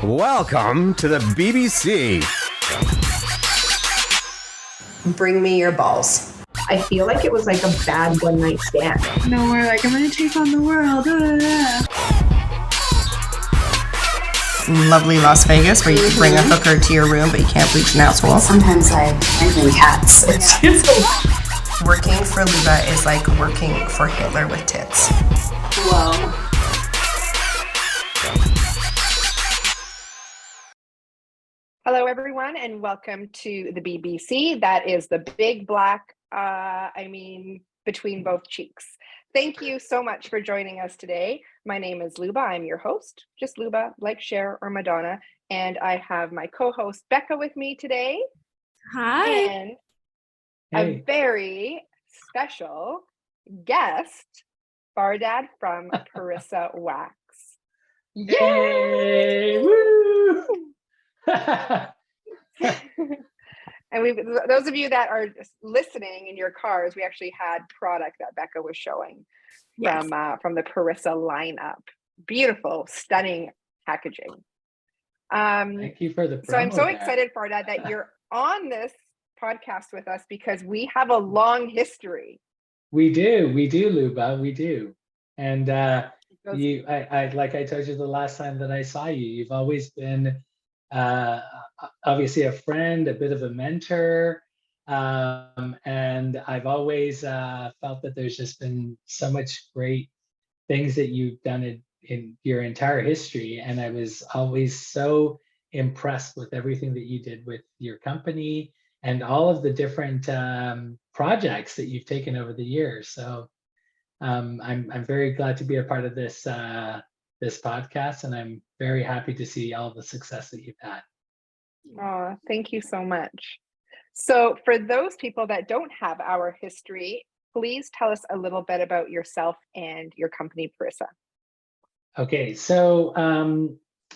Welcome to the BBC. Bring me your balls. I feel like it was like a bad one night stand. No, we're like, I'm gonna take on the world. Lovely Las Vegas, where you can bring a hooker to your room, but you can't bleach an asshole. Sometimes I bring cats. Working for Luba is like working for Hitler with tits. Whoa. Hello, everyone, and welcome to the BBC. That is the big black, between both cheeks. Thank you so much for joining us today. My name is Luba. I'm your host, just Luba, like Cher or Madonna. And I have my co-host Becca with me today. Hi. And a very special guest, Fardad from Parissa Wax. Yay! Woo! And those of you that are listening in your cars, we actually had product that Becca was showing from the Parissa lineup. Beautiful, stunning packaging. Thank you for the promo. So I'm so excited, Fardad, that you're on this podcast with us because we have a long history. We do, Luba, we do. And I like I told you the last time that I saw you, you've always been obviously a friend, a bit of a mentor, and I've always felt that there's just been so much great things that you've done in your entire history, and I was always so impressed with everything that you did with your company and all of the different projects that you've taken over the years. So I'm very glad to be a part of this podcast, and I'm very happy to see all the success that you've had. Oh, thank you so much. So for those people that don't have our history, please tell us a little bit about yourself and your company, Parissa. Okay, so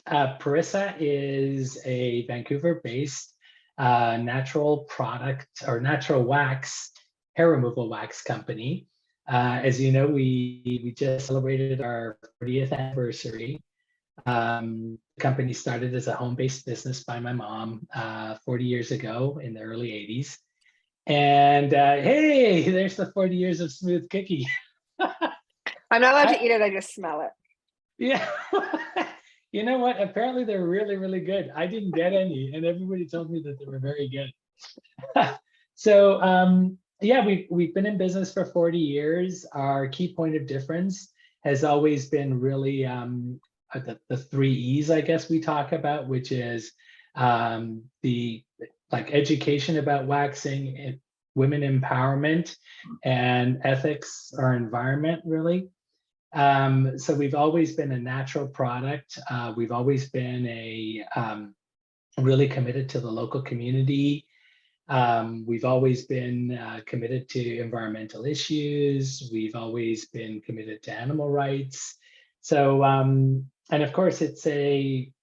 Parissa is a Vancouver-based natural product or natural wax, hair removal wax company. As you know, we just celebrated our 40th anniversary. The company started as a home-based business by my mom 40 years ago in the early 80s. And hey, there's the 40 years of smooth cookie. I'm not allowed to eat it, I just smell it. Yeah. You know what? Apparently they're really, really good. I didn't get any, and everybody told me that they were very good. So yeah, we've been in business for 40 years. Our key point of difference has always been really the 3 E's, I guess we talk about, which is the education about waxing, women empowerment, and ethics or environment, really. So we've always been a natural product. We've always been really committed to the local community. We've always been committed to environmental issues. We've always been committed to animal rights. So, and of course, it's a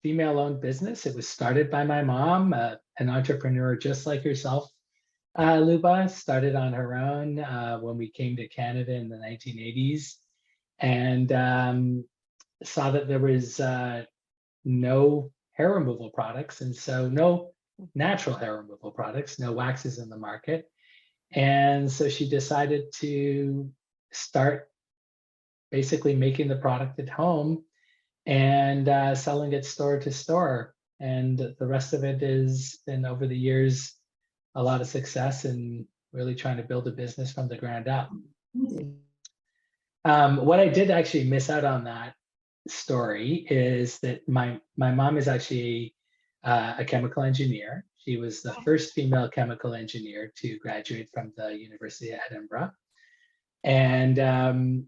female-owned business. It was started by my mom, an entrepreneur just like yourself, Luba, started on her own when we came to Canada in the 1980s, and saw that there was no hair removal products, and so no natural hair removal products, no waxes in the market. And so she decided to start basically making the product at home and selling it store to store. And the rest of it has been, over the years, a lot of success in really trying to build a business from the ground up. What I did actually miss out on that story is that my mom is actually a chemical engineer. She was the first female chemical engineer to graduate from the University of Edinburgh. And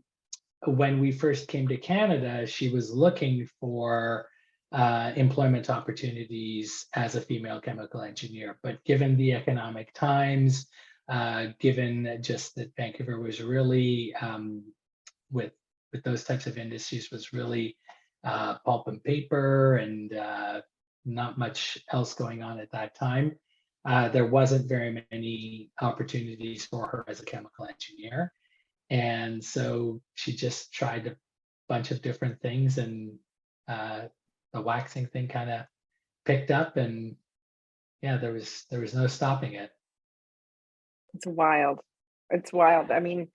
when we first came to Canada, she was looking for employment opportunities as a female chemical engineer. But given the economic times, given just that Vancouver was really, with those types of industries, was really pulp and paper and not much else going on at that time. There wasn't very many opportunities for her as a chemical engineer. And so she just tried a bunch of different things and the waxing thing kind of picked up, and yeah, there was no stopping it. It's wild. It's wild. I mean,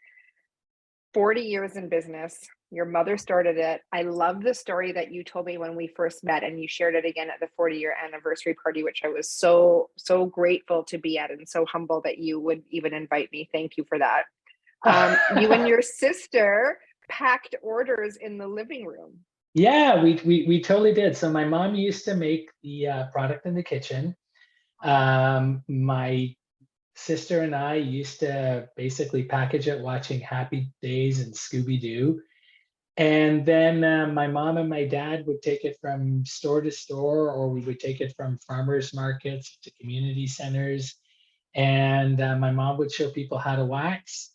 40 years in business. Your mother started it. I love the story that you told me when we first met, and you shared it again at the 40-year anniversary party, which I was so grateful to be at, and so humble that you would even invite me. Thank you for that. You and your sister packed orders in the living room. Yeah, we totally did. So my mom used to make the product in the kitchen. My sister and I used to basically package it watching Happy Days and Scooby-Doo. And then my mom and my dad would take it from store to store, or we would take it from farmers markets to community centers. And my mom would show people how to wax.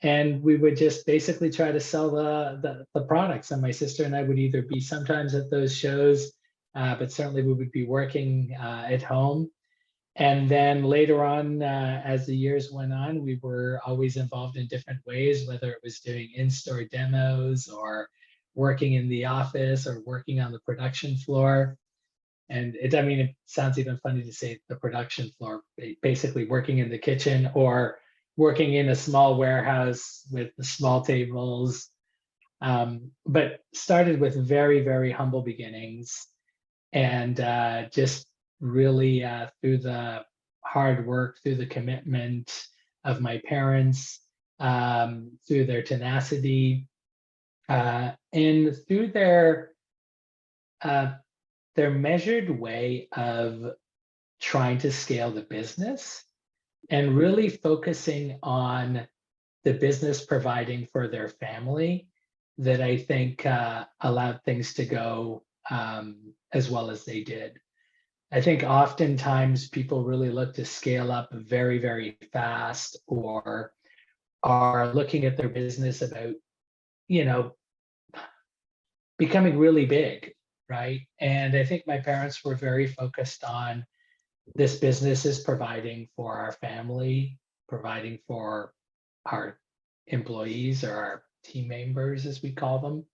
And we would just basically try to sell the products. And my sister and I would either be sometimes at those shows, but certainly we would be working at home. And then later on, as the years went on, we were always involved in different ways, whether it was doing in-store demos or working in the office or working on the production floor. And I mean, it sounds even funny to say the production floor, basically working in the kitchen or working in a small warehouse with the small tables. But started with very, very humble beginnings, and just really through the hard work, through the commitment of my parents, through their tenacity, and through their measured way of trying to scale the business and really focusing on the business providing for their family, that I think allowed things to go as well as they did. I think oftentimes people really look to scale up very, very fast, or are looking at their business about, becoming really big, right? And I think my parents were very focused on, this business is providing for our family, providing for our employees, or our team members, as we call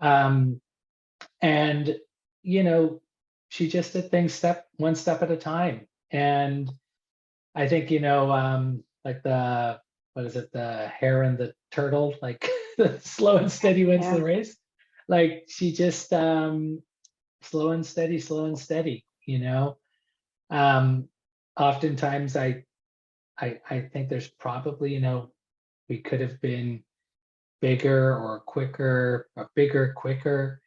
them. And, she just did things one step at a time. And I think, like what is it, the hare and the turtle, like the slow and steady wins the race. Like she just slow and steady, oftentimes I think there's probably, we could have been bigger or quicker, or bigger, quicker.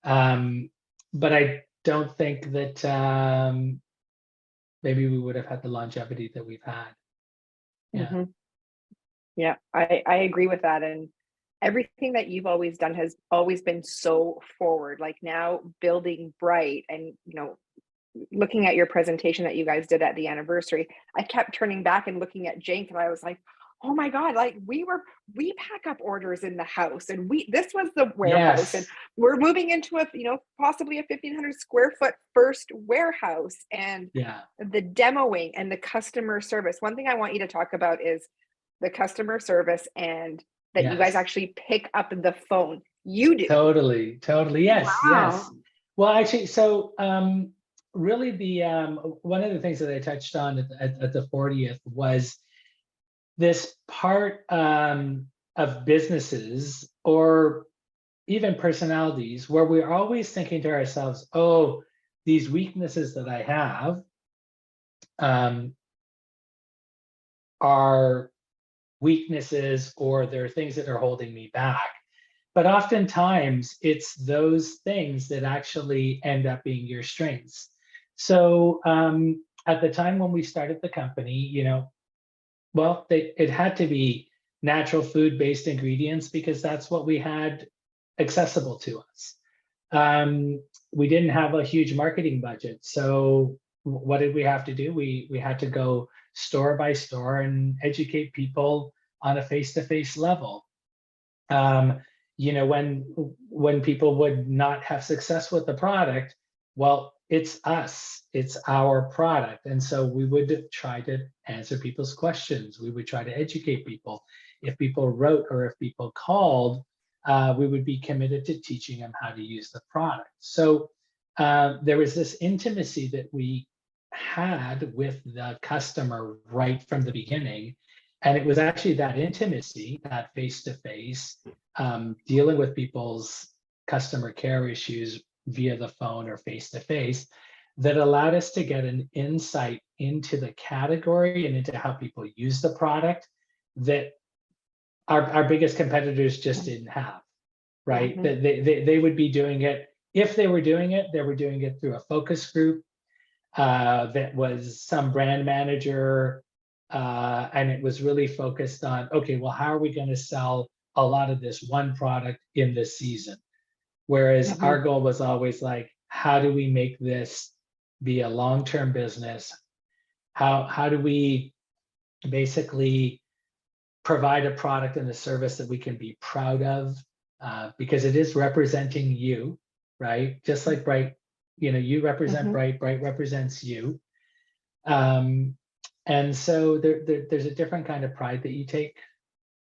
But I don't think that maybe we would have had the longevity that we've had. Yeah. Mm-hmm. Yeah, I agree with that. And everything that you've always done has always been so forward. Like now building Bright, and looking at your presentation that you guys did at the anniversary, I kept turning back and looking at Jake, and I was like, oh my God, like we pack up orders in the house, and this was the warehouse, and we're moving into a, possibly a 1,500 square foot first warehouse, and the demoing and the customer service. One thing I want you to talk about is the customer service, and that you guys actually pick up the phone. You do. Totally. Yes. Wow. Yes. Well, actually, so really the one of the things that I touched on at the 40th was this part of businesses, or even personalities, where we're always thinking to ourselves, oh, these weaknesses that I have are weaknesses, or there are things that are holding me back. But oftentimes it's those things that actually end up being your strengths. So at the time when we started the company, it had to be natural food-based ingredients, because that's what we had accessible to us. We didn't have a huge marketing budget. So what did we have to do? We had to go store by store and educate people on a face-to-face level. When people would not have success with the product, well, it's us, it's our product. And so we would try to answer people's questions. We would try to educate people. If people wrote or if people called, we would be committed to teaching them how to use the product. So there was this intimacy that we had with the customer right from the beginning. And it was actually that intimacy, that face-to-face, dealing with people's customer care issues via the phone or face-to-face, that allowed us to get an insight into the category and into how people use the product that our biggest competitors just didn't have, right? Mhm. That they would be doing it. If they were doing it, they were doing it through a focus group that was some brand manager, and it was really focused on, okay, well, how are we going to sell a lot of this one product in this season? Whereas Mhm. our goal was always like, how do we make this be a long-term business? How do we basically provide a product and a service that we can be proud of, because it is representing you, right? Just like Bright, you represent Mhm. Bright, Bright represents you. And so there's a different kind of pride that you take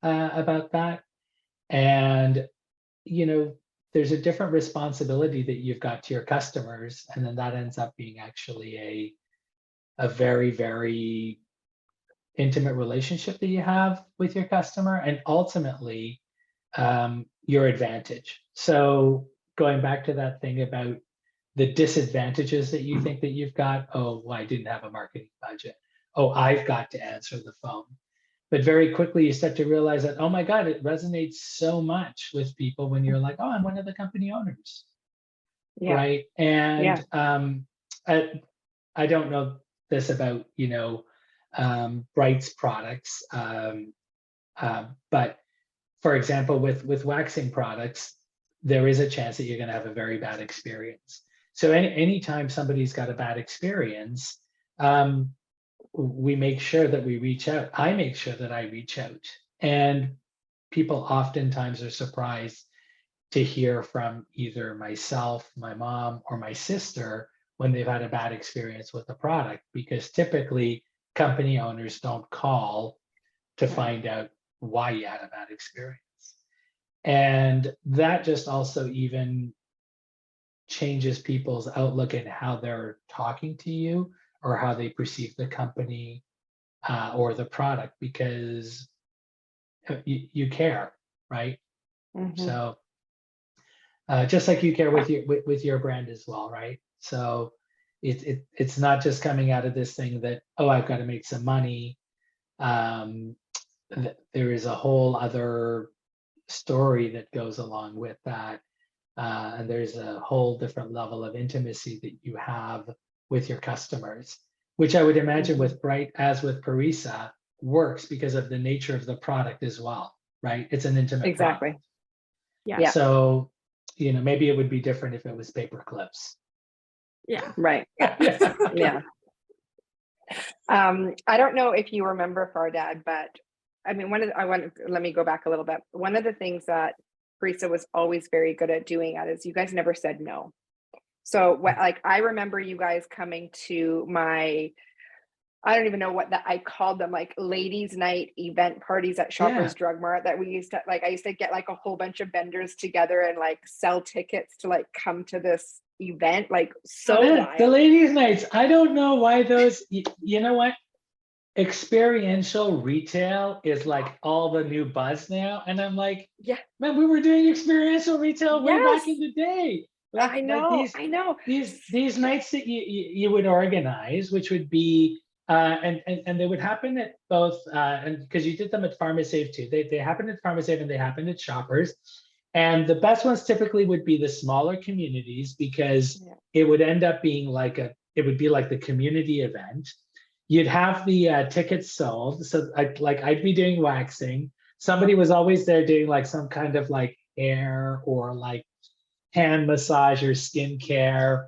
about that. And, there's a different responsibility that you've got to your customers. And then that ends up being actually a very, very intimate relationship that you have with your customer, and ultimately your advantage. So going back to that thing about the disadvantages that you think that you've got, oh, well, I didn't have a marketing budget. Oh, I've got to answer the phone. But very quickly you start to realize that, oh my God, it resonates so much with people when you're like, oh, I'm one of the company owners, Yeah. right? And Yeah. I don't know this about, Bright's products, but for example, with waxing products, there is a chance that you're going to have a very bad experience. So anytime somebody's got a bad experience, we make sure that we reach out. I make sure that I reach out. And people oftentimes are surprised to hear from either myself, my mom, or my sister when they've had a bad experience with the product, because typically company owners don't call to find out why you had a bad experience. And that just also even changes people's outlook and how they're talking to you or how they perceive the company or the product, because you care, right? Mhm. So just like you care with your brand as well, right? So it's not just coming out of this thing that, oh, I've got to make some money. There is a whole other story that goes along with that. And there's a whole different level of intimacy that you have with your customers, which I would imagine Mhm. with Bright, as with Parissa, works because of the nature of the product as well, right? It's an intimate Exactly. product. Yeah. So, maybe it would be different if it was paper clips. Yeah. Right. Yeah. I don't know if you remember Fardad, but I mean, let me go back a little bit. One of the things that Parissa was always very good at doing is you guys never said no. So what, like, I remember you guys coming to my, I don't even know what I called them, like ladies' night event parties at Shoppers Yeah. Drug Mart that we used to, like, I used to get like a whole bunch of vendors together and like sell tickets to like come to this event, like Oh, so the wild. ladies' nights. I don't know why those, you know what? Experiential retail is like all the new buzz now. And I'm like, Yeah. man, we were doing experiential retail way Yes. back in the day. I Like know. I know. these nights that you would organize, which would be and they would happen at both and because you did them at PharmaSave too. They happened at PharmaSave and they happened at Shoppers. And the best ones typically would be the smaller communities, because Yeah. it would end up being it would be like the community event. You'd have the tickets sold. So I'd be doing waxing. Somebody was always there doing like some kind of like hair or like hand massage or skincare.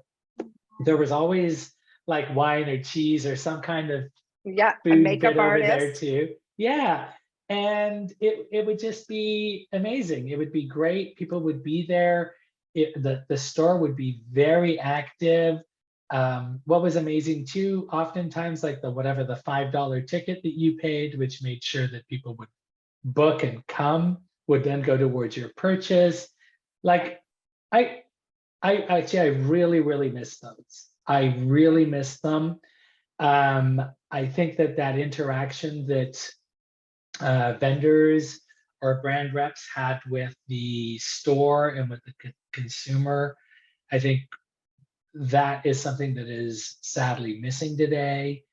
There was always like wine or cheese or some kind of Yeah. A food makeup bit over there artist. too. Yeah. And it would just be amazing. It would be great. People would be there. The store would be very active. What was amazing too, oftentimes like the $5 ticket that you paid, which made sure that people would book and come, would then go towards your purchase. Like I I really miss those. I really miss them. I think that interaction that vendors or brand reps had with the store and with the consumer, I think that is something that is sadly missing today.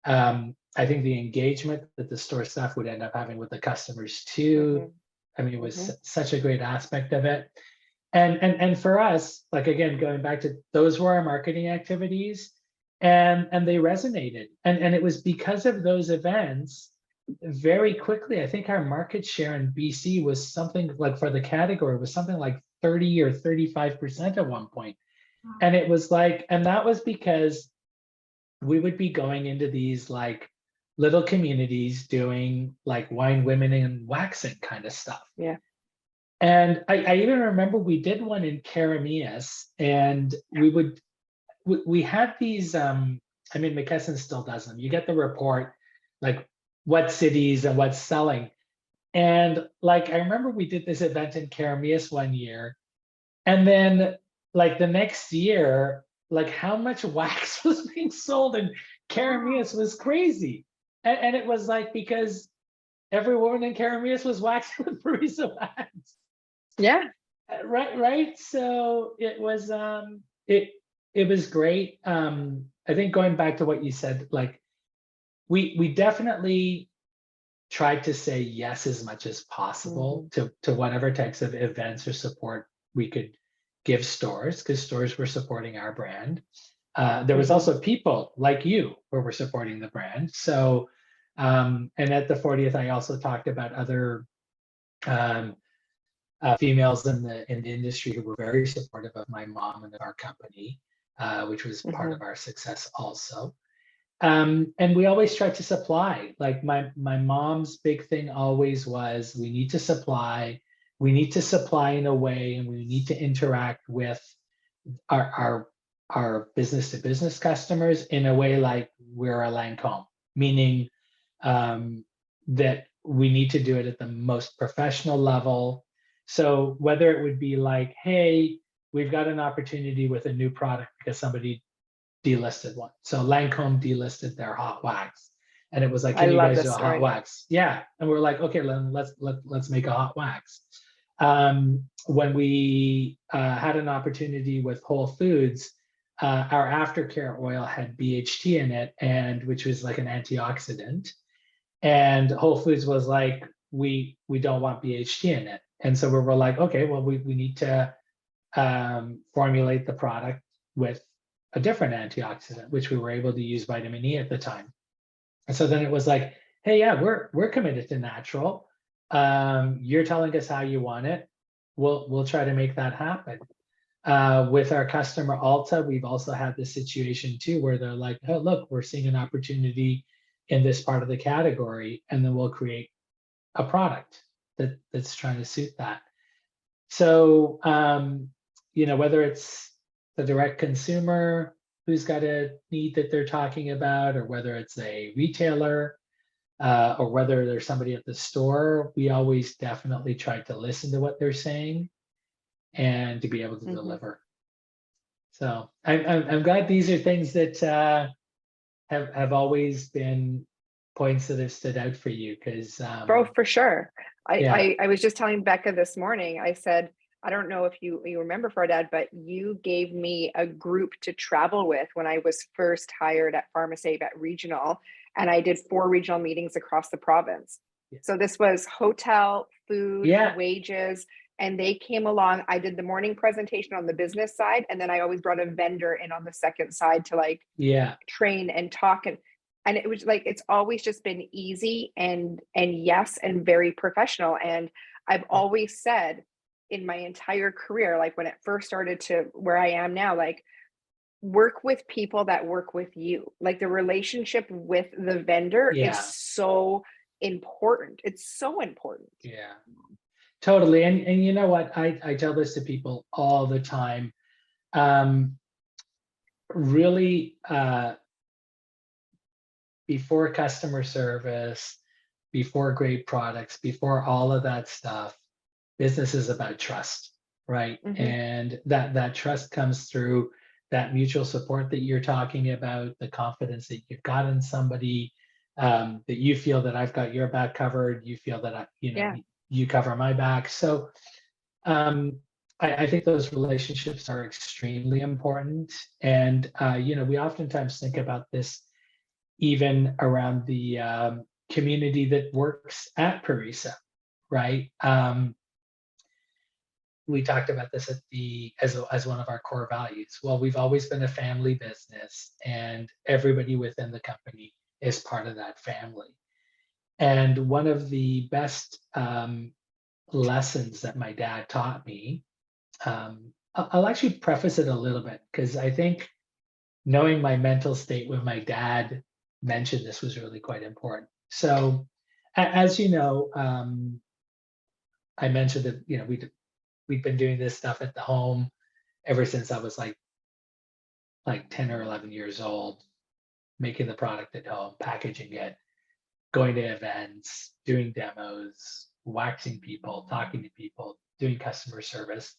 I think the engagement that the store staff would end up having with the customers too. I mean, it was such a great aspect of it. And for us, like again, going back to those were our marketing activities, and they resonated. And it was because of those events, very quickly, I think our market share in BC was something like, for the category, was something like 30 or 35% at one point. And it was like, and that was because we would be going into these like little communities doing like wine, women, and waxing kind of stuff. Yeah. And I even remember we did one in Caramias, and we had these, I mean, McKesson still does them. You get the report, like what cities and what's selling. And like, I remember we did this event in Caramias one year, and then like the next year, like how much wax was being sold in Caramias was crazy. And it was like, because every woman in Caramias was waxing with Parissa Wax. Yeah. Right. So it was it was great. I think going back to what you said, like we definitely tried to say yes as much as possible to whatever types of events or support we could give stores, because stores were supporting our brand. There was also people like you who were supporting the brand. So, and at the 40th, I also talked about other females in the industry who were very supportive of my mom and of our company, which was part of our success also. And we always tried to supply. Like my mom's big thing always was, we need to supply. We need to supply in a way, and we need to interact with our business to business customers in a way like we're a Lancome, meaning that we need to do it at the most professional level. So whether it would be like, hey, we've got an opportunity with a new product because somebody delisted one. So Lancome delisted their hot wax, and it was like, can you guys do a hot wax? Yeah, and we're like, okay, let's make a hot wax. When we had an opportunity with Whole Foods, our aftercare oil had BHT in it, and which was like an antioxidant. And Whole Foods was like, we don't want BHT in it. And so we were like, okay, well, we need to formulate the product with a different antioxidant, which we were able to use vitamin E at the time. And so then it was like, hey, yeah, we're committed to natural. You're telling us how you want it. We'll try to make that happen. With our customer Ulta, we've also had this situation too, where they're like, oh, look, we're seeing an opportunity in this part of the category, and then we'll create a product that's trying to suit that. So, you know, whether it's the direct consumer who's got a need that they're talking about, or whether it's a retailer, or whether there's somebody at the store, we always definitely try to listen to what they're saying and to be able to deliver. So I'm glad these are things that have always been points that have stood out for you, because Bro, for sure. I was just telling Becca this morning, I said, I don't know if you remember, Fardad, but you gave me a group to travel with when I was first hired at Pharmasafe at Regional, and I did 4 regional meetings across the province. So this was hotel, food, wages, and they came along. I did the morning presentation on the business side, and then I always brought a vendor in on the second side to like train and talk, and it was like, it's always just been easy and yes, and very professional. And I've always said in my entire career, like when it first started to where I am now, like work with people that work with you. Like the relationship with the vendor is so important. It's so important. Yeah, totally. And you know what? I tell this to people all the time. Really, before customer service, before great products, before all of that stuff, business is about trust, right? Mhm. And that trust comes through that mutual support that you're talking about, the confidence that you've got in somebody, that you feel that I've got your back covered, you feel that Yeah. you cover my back. So I think those relationships are extremely important. And we oftentimes think about this even around the community that works at Parissa, right? We talked about this as one of our core values. Well, we've always been a family business, and everybody within the company is part of that family. And one of the best lessons that my dad taught me, I'll actually preface it a little bit because I think knowing my mental state when my dad mentioned this was really quite important. So, as you know, I mentioned that we'd been doing this stuff at the home ever since I was like 10 or 11 years old, making the product at home, packaging it, going to events, doing demos, waxing people, talking to people, doing customer service.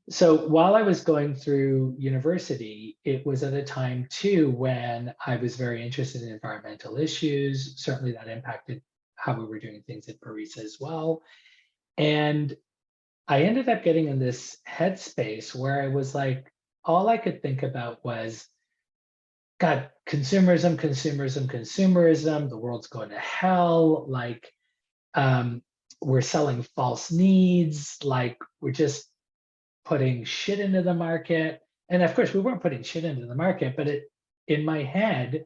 So while I was going through university, it was at a time too when I was very interested in environmental issues. Certainly that impacted how we were doing things at Parissa as well. And I ended up getting in this headspace where I was like, all I could think about was, God, consumerism, consumerism, consumerism, the world's going to hell. Like, we're selling false needs. Like, we're just putting shit into the market. And of course, we weren't putting shit into the market, but in my head,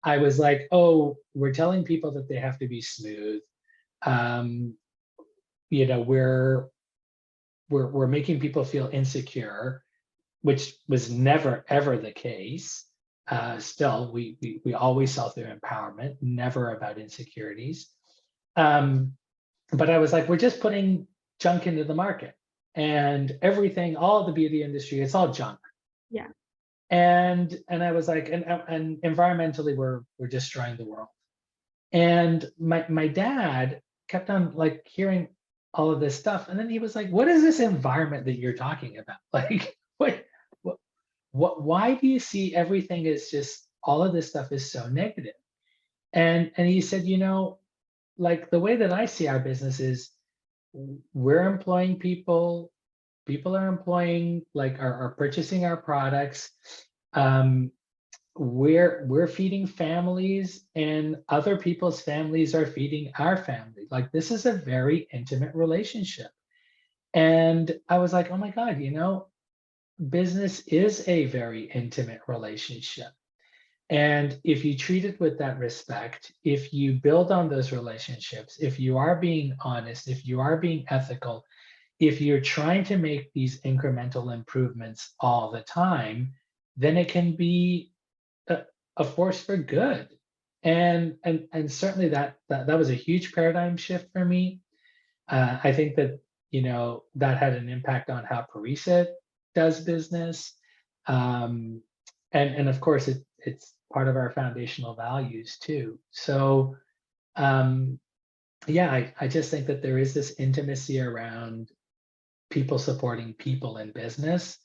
I was like, oh, we're telling people that they have to be smooth. We're making people feel insecure, which was never ever the case. Still, we always sell through empowerment, never about insecurities. But I was like, we're just putting junk into the market, and everything, all the beauty industry, it's all junk. Yeah. And I was like, and environmentally, we're destroying the world. And my dad kept on like hearing all of this stuff, and then he was like, "What is this environment that you're talking about? Like, what? Why do you see everything as just all of this stuff is so negative?" And he said, like the way that I see our business is we're employing people, people are employing, like are purchasing our products. We're feeding families, and other people's families are feeding our family. Like, this is a very intimate relationship. And I was like, oh my God, business is a very intimate relationship. And if you treat it with that respect, if you build on those relationships, if you are being honest, if you are being ethical, if you're trying to make these incremental improvements all the time, then it can be a force for good. And certainly that was a huge paradigm shift for me. I think that that had an impact on how Parissa does business. And of course it's part of our foundational values too. So yeah, I just think that there is this intimacy around people supporting people in business.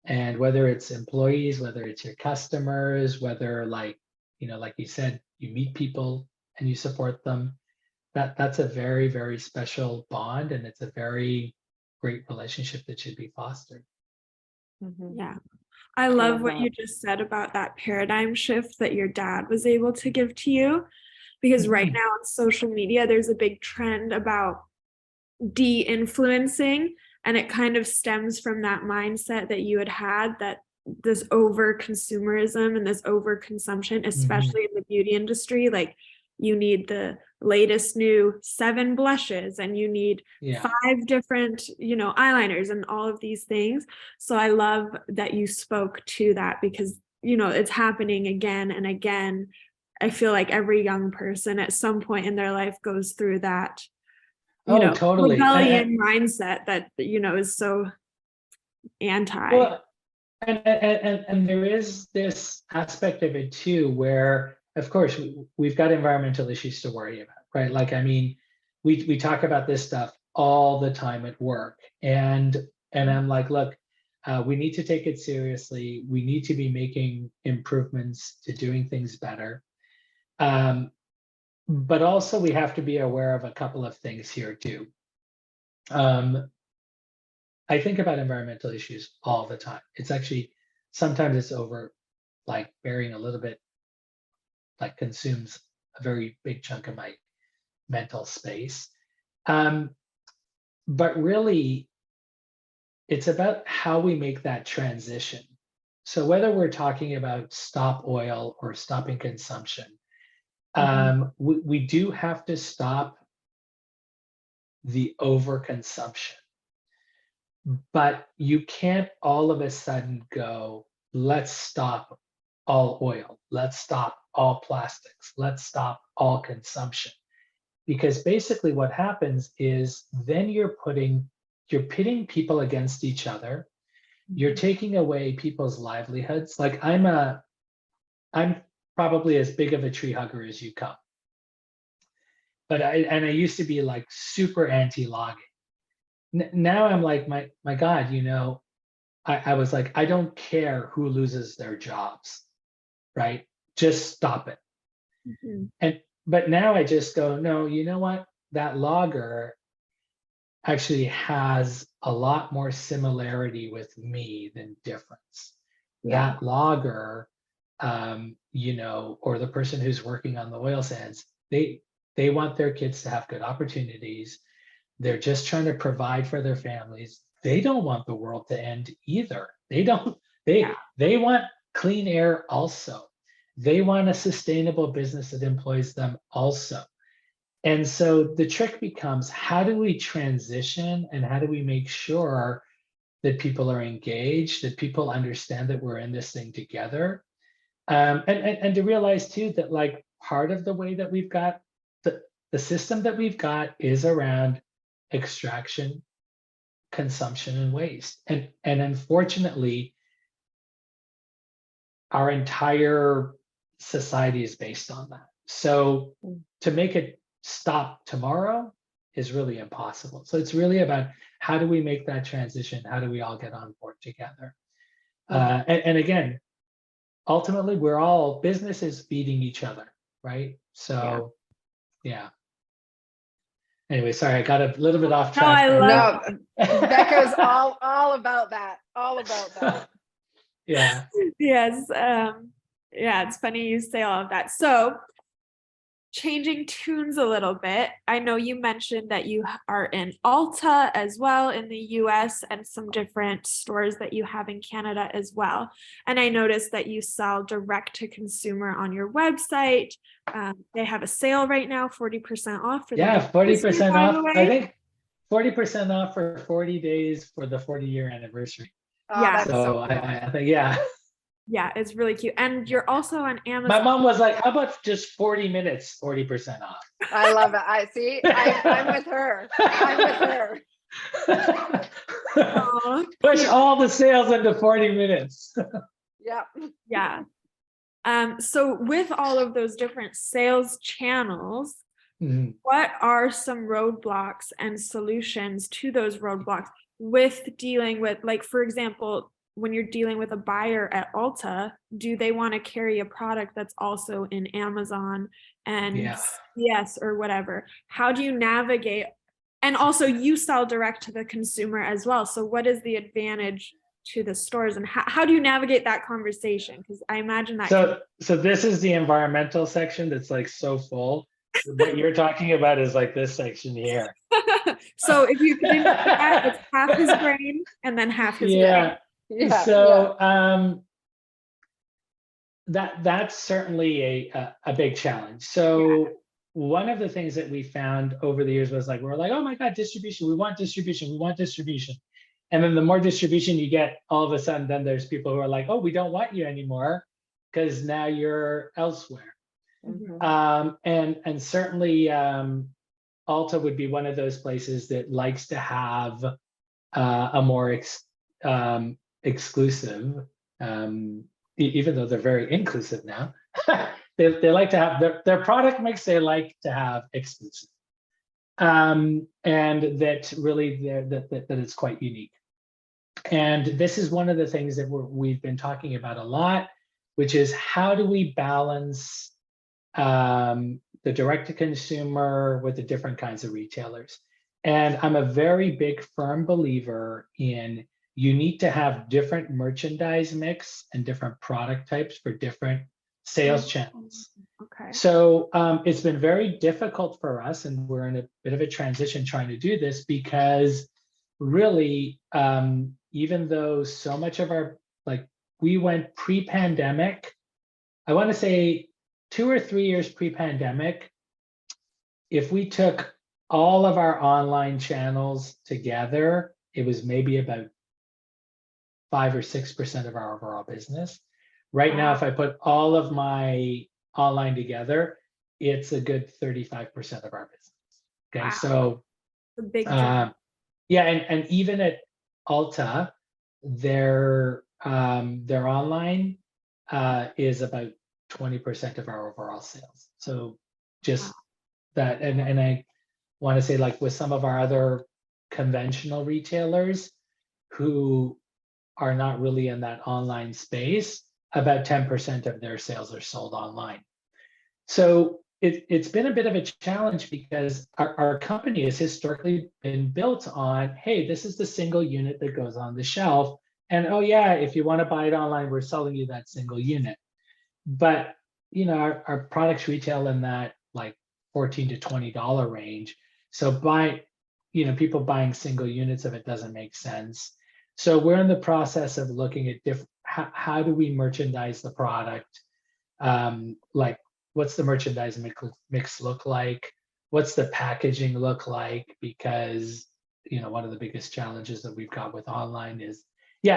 And whether it's employees, whether it's your customers, whether like you said, you meet people and you support them, that's a very, very special bond, and it's a very great relationship that should be fostered. Mhm. Yeah. I love what that. you just said about that paradigm shift that your dad was able to give to you. Because right now on social media, there's a big trend about de-influencing, and it kind of stems from that mindset that you had that this over consumerism and this over consumption, especially in the beauty industry, like you need the latest new 7 blushes and you need 5 different eyeliners and all of these things. So I love that you spoke to that, because it's happening again and again. I feel like every young person at some point in their life goes through that Totally. rebellion mindset that is so anti. Well, and there is this aspect of it too, where of course we've got environmental issues to worry about, right? Like, I mean, we talk about this stuff all the time at work. And I'm like, look, we need to take it seriously. We need to be making improvements to doing things better. But also we have to be aware of a couple of things here too. I think about environmental issues all the time. It's actually, sometimes it's over like bearing a little bit, like consumes a very big chunk of my mental space. But really, it's about how we make that transition. So whether we're talking about stop oil or stopping consumption, we do have to stop the overconsumption. But you can't all of a sudden go, let's stop all oil, let's stop all plastics, let's stop all consumption. Because basically what happens is then you're pitting people against each other. You're taking away people's livelihoods. Like I'm probably as big of a tree hugger as you come. But I used to be like super anti-logging. Now I'm like, my God, you know, I was like, I don't care who loses their jobs, right? Just stop it. But now I just go, no, you know what? That logger actually has a lot more similarity with me than difference. That logger, you know, or the person who's working on the oil sands, they want their kids to have good opportunities. They're just trying to provide for their families. They don't want the world to end either. They want clean air also. They want a sustainable business that employs them also. And so the trick becomes, how do we transition and how do we make sure that people are engaged, that people understand that we're in this thing together? And to realize too that like part of the way that we've got the system that we've got is around extraction, consumption, and waste. And unfortunately, our entire society is based on that. So to make it stop tomorrow is really impossible. So it's really about how do we make that transition? How do we all get on board together? And again, ultimately, we're all businesses feeding each other, right? So, yeah. Anyway, sorry, I got a little bit off track. No, Becca's all about that. All about that. Yeah. Yes. Yeah, it's funny you say all of that. So changing tunes a little bit. I know you mentioned that you are in Ulta as well in the US and some different stores that you have in Canada as well. And I noticed that you sell direct to consumer on your website. They have a sale right now, 40% off. For 40% off. I think 40% off for 40 days for the 40-year anniversary. Yeah. So I think, yeah. Yeah, it's really cute. And you're also on Amazon. My mom was like, how about just 40 minutes, 40% off? I love it. I see. I'm with her. I'm with her. Push all the sales into 40 minutes. Yeah. Yeah. So with all of those different sales channels, what are some roadblocks and solutions to those roadblocks with dealing with, like, for example, when you're dealing with a buyer at Ulta, do they want to carry a product that's also in Amazon and yes or whatever? How do you navigate? And also you sell direct to the consumer as well. So what is the advantage to the stores and how do you navigate that conversation? Because I imagine that. So this is the environmental section that's like so full. What you're talking about is like this section here. So if you can, it's half his brain and then half his brain. Yeah. So that's certainly a big challenge. So one of the things that we found over the years was like, we're like, oh my God, distribution, we want distribution, we want distribution. And then the more distribution you get, all of a sudden, then there's people who are like, oh, we don't want you anymore because now you're elsewhere. And certainly Ulta would be one of those places that likes to have a more exclusive, even though they're very inclusive now, they like to have their product mix, they like to have exclusive. and that really that it's quite unique. And this is one of the things that we've been talking about a lot, which is how do we balance the direct-to-consumer with the different kinds of retailers. And I'm a very big firm believer in you need to have different merchandise mix and different product types for different sales channels. Okay. So it's been very difficult for us, and we're in a bit of a transition trying to do this because really, even though so much of our, like we went pre-pandemic, I want to say 2 or 3 years pre-pandemic, if we took all of our online channels together, it was maybe about 5 or 6% of our overall business. Right now, if I put all of my online together, it's a good 35% of our business. Okay, Wow. so a big jump. yeah, and even at Ulta, their online is about 20% of our overall sales. So just that, and I want to say, like with some of our other conventional retailers who are not really in that online space, about 10% of their sales are sold online. So it's been a bit of a challenge because our company has historically been built on, hey, this is the single unit that goes on the shelf. And oh yeah, if you want to buy it online, we're selling you that single unit. But you know, our products retail in that like $14 to $20 range. So people buying single units of it doesn't make sense. So we're in the process of looking at how do we merchandise the product? Like what's the merchandise mix look like? What's the packaging look like? Because one of the biggest challenges that we've got with online is,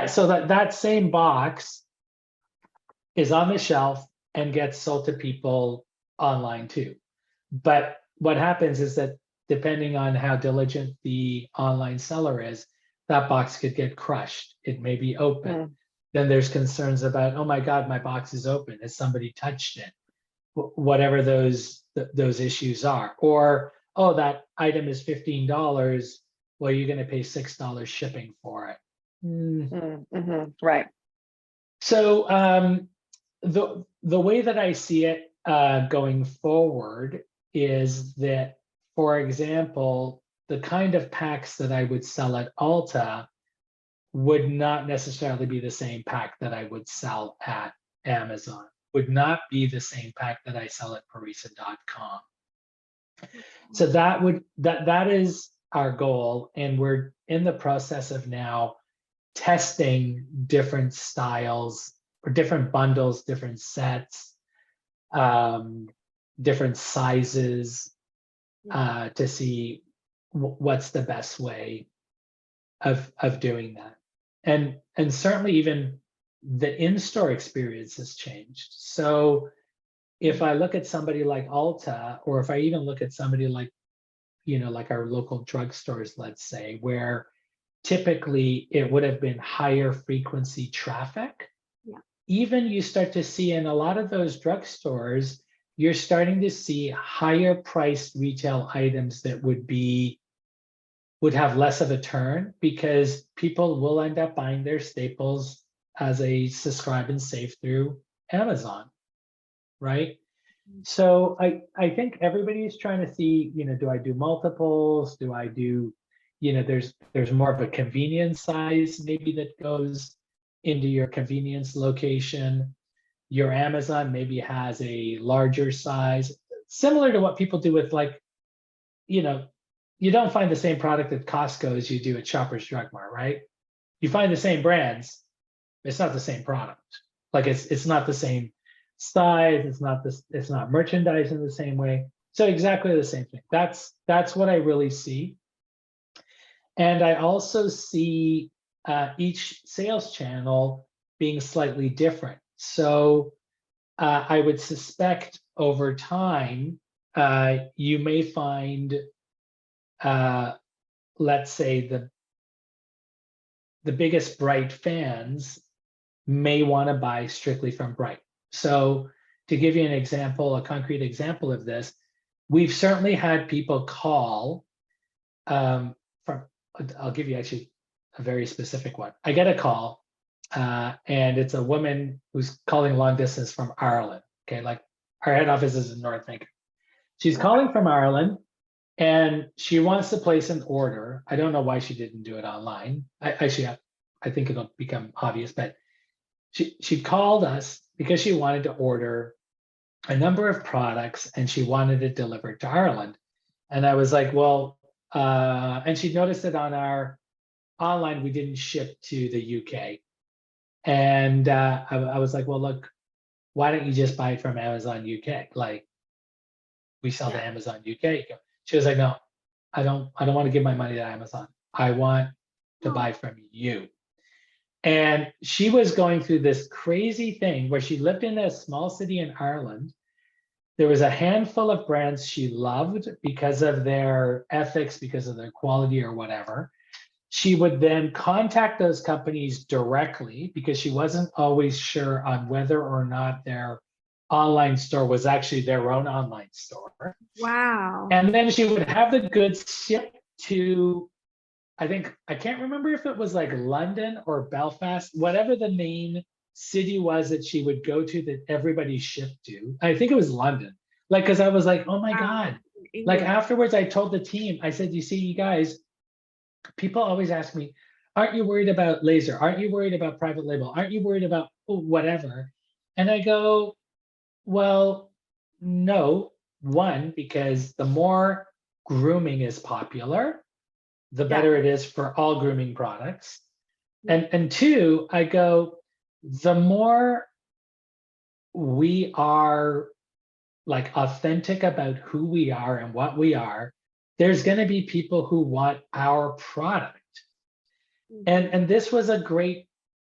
so that same box is on the shelf and gets sold to people online too. But what happens is that depending on how diligent the online seller is, that box could get crushed. It may be open. Then there's concerns about, oh my God, my box is open. Has somebody touched it? Whatever those issues are. Or, oh, that item is $15. Well, you're going to pay $6 shipping for it. Right. So the way that I see it going forward is that, for example, the kind of packs that I would sell at Ulta would not necessarily be the same pack that I would sell at Amazon, would not be the same pack that I sell at Parissa.com. So that is our goal, and we're in the process of now testing different styles or different bundles, different sets, different sizes, to see what's the best way of doing that. And certainly even the in-store experience has changed. So if I look at somebody like Ulta, or if I even look at somebody like, like our local drugstores, let's say, where typically it would have been higher frequency traffic, even you start to see in a lot of those drugstores, you're starting to see higher priced retail items that would have less of a turn, because people will end up buying their staples as a subscribe and save through Amazon, right? So I think everybody's trying to see, do I do multiples? Do I do, there's more of a convenience size maybe that goes into your convenience location. Your Amazon maybe has a larger size, similar to what people do with, like, you don't find the same product at Costco as you do at Shoppers Drug Mart, right? You find the same brands, it's not the same product. Like it's not the same size, it's not merchandised in the same way. So exactly the same thing. That's what I really see. And I also see each sales channel being slightly different. So I would suspect over time, you may find, let's say the biggest Bright fans may want to buy strictly from Bright. So to give you an example, a concrete example of this, we've certainly had people call from, I'll give you actually a very specific one. I get a call, and it's a woman who's calling long distance from Ireland. Okay, like our head office is in North Vancouver. She's calling from Ireland, and she wants to place an order. I don't know why she didn't do it online. I think it'll become obvious, but she called us because she wanted to order a number of products and she wanted it delivered to Ireland. And I was like, well, and she noticed that on our online, we didn't ship to the UK. And I was like, well, look, why don't you just buy it from Amazon UK? Like, we sell to Amazon UK. She was like, no, I don't want to give my money to Amazon. I want to buy from you. And she was going through this crazy thing where she lived in a small city in Ireland. There was a handful of brands she loved because of their ethics, because of their quality or whatever. She would then contact those companies directly because she wasn't always sure on whether or not their online store was actually their own online store. Wow. And then she would have the goods shipped to, I can't remember if it was like London or Belfast, whatever the main city was that she would go to that everybody shipped to. I think it was London. Like, because I was like, oh my God. Like afterwards, I told the team, I said, you see, you guys, people always ask me, aren't you worried about laser? Aren't you worried about private label? Aren't you worried about whatever? And I go, well, no. One, because the more grooming is popular, the better it is for all grooming products. And two, I go, the more we are like authentic about who we are and what we are, there's going to be people who want our product. And this was a great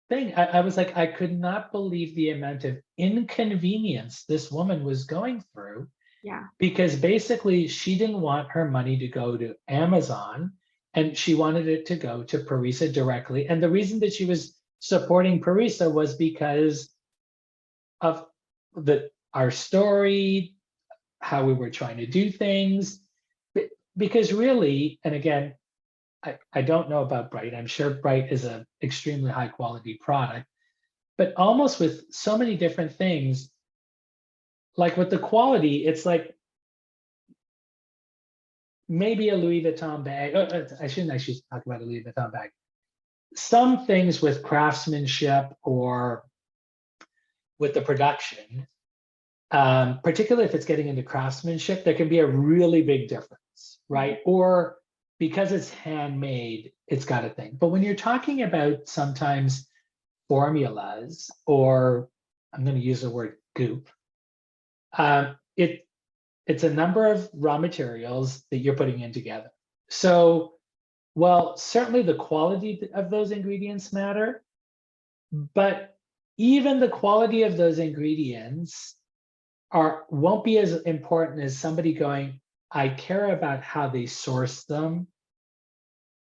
thing. I was like, I could not believe the amount of inconvenience this woman was going through. Yeah. Because basically she didn't want her money to go to Amazon and she wanted it to go to Parissa directly. And the reason that she was supporting Parissa was because of our story, how we were trying to do things. Because really, and again, I don't know about Bright. I'm sure Bright is an extremely high quality product, but almost with so many different things, like with the quality, it's like maybe a Louis Vuitton bag. I shouldn't actually talk about a Louis Vuitton bag. Some things with craftsmanship or with the production, particularly if it's getting into craftsmanship, there can be a really big difference, right? Or because it's handmade, it's got a thing. But when you're talking about sometimes formulas, or I'm going to use the word goop, it's a number of raw materials that you're putting in together. So, well, certainly the quality of those ingredients matter, but even the quality of those ingredients won't be as important as somebody going, I care about how they source them,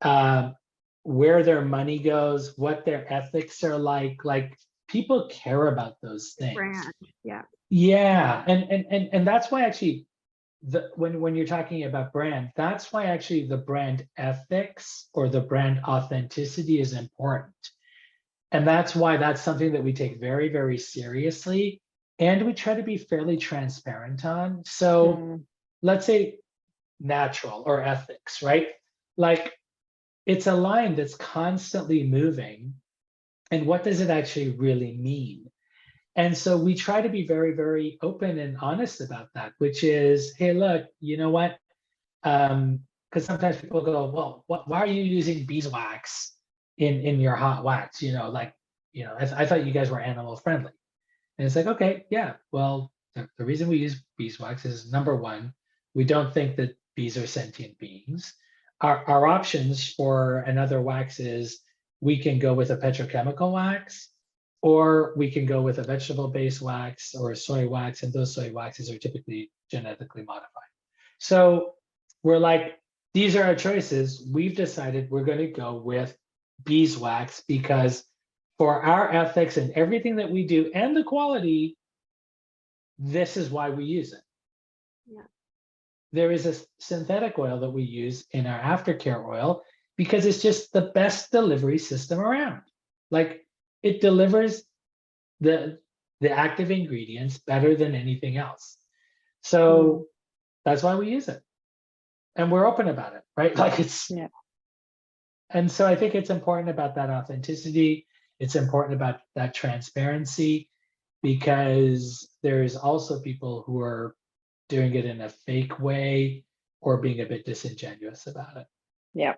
where their money goes, what their ethics are like. Like, people care about those things. Brand, yeah. Yeah, and that's why actually when you're talking about brand, that's why actually the brand ethics or the brand authenticity is important. And that's why that's something that we take very, very seriously. And we try to be fairly transparent on. So let's say natural or ethics, right? Like, it's a line that's constantly moving. And what does it actually really mean? And so we try to be very, very open and honest about that, which is, hey, look, you know what? Because sometimes people go, well, why are you using beeswax in your hot wax? You know, like, you know, I thought you guys were animal friendly. And it's like, okay, yeah, well, the reason we use beeswax is, number one, we don't think that bees are sentient beings. Our options for another wax is we can go with a petrochemical wax, or we can go with a vegetable-based wax or a soy wax, and those soy waxes are typically genetically modified. So we're like, these are our choices. We've decided we're going to go with beeswax because for our ethics and everything that we do and the quality, this is why we use it. Yeah. there is a synthetic oil that we use in our aftercare oil because it's just the best delivery system around. Like it delivers the active ingredients better than anything else. So that's why we use it. And we're open about it, right? Like it's, and so I think it's important about that authenticity. It's important about that transparency, because there's also people who are doing it in a fake way or being a bit disingenuous about it. Yeah.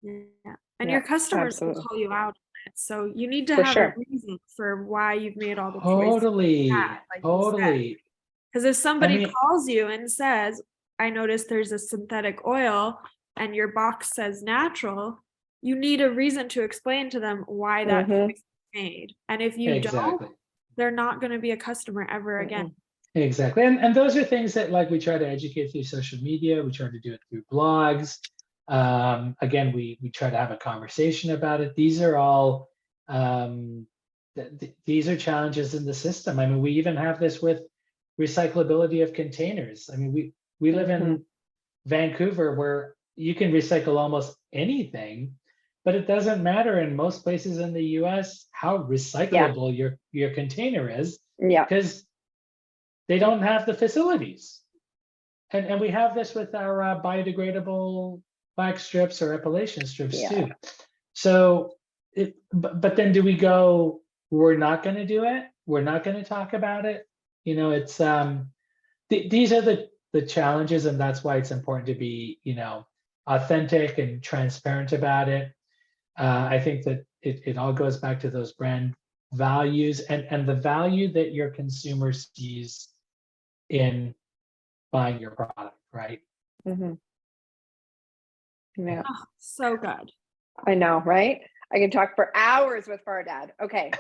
Yeah. And your customers will absolutely. call you out on it. So you need to For have sure. a reason for why you've made all the choices. Totally. Because if somebody mean- calls you and says, I noticed there's a synthetic oil and your box says natural, you need a reason to explain to them why that choice is made. And if you don't, they're not going to be a customer ever again. Exactly. And those are things that like we try to educate through social media. We try to do it through blogs. Again, we try to have a conversation about it. These are all, these are challenges in the system. I mean, we even have this with recyclability of containers. I mean, we live in Vancouver where you can recycle almost anything, but it doesn't matter in most places in the US how recyclable your container is, because they don't have the facilities. And we have this with our biodegradable wax strips or epilation strips too. So, but then do we go, we're not going to do it? We're not going to talk about it? You know, it's, these are the challenges, and that's why it's important to be, you know, authentic and transparent about it. I think that it all goes back to those brand values and the value that your consumer sees in buying your product, right? Yeah. Oh, so good. I know, right? I can talk for hours with Fardad. Okay.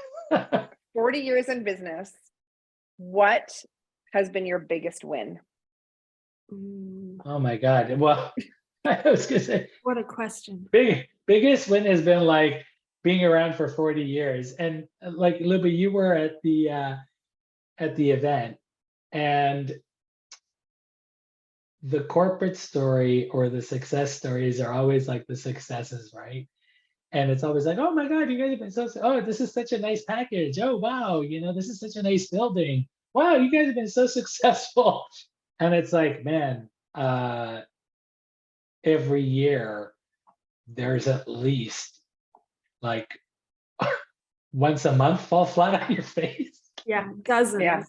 40 years in business. What has been your biggest win? Oh my God. Well, I was gonna say, what a question. Biggest win has been like being around for 40 years. And like Luba, you were at the event, and the corporate story or the success stories are always like the successes, right? And it's always like, oh my God, you guys have been oh, this is such a nice package. Oh, wow. You know, this is such a nice building. Wow, you guys have been so successful. And it's like, man, every year there's at least like once a month fall flat on your face. Yeah, dozens.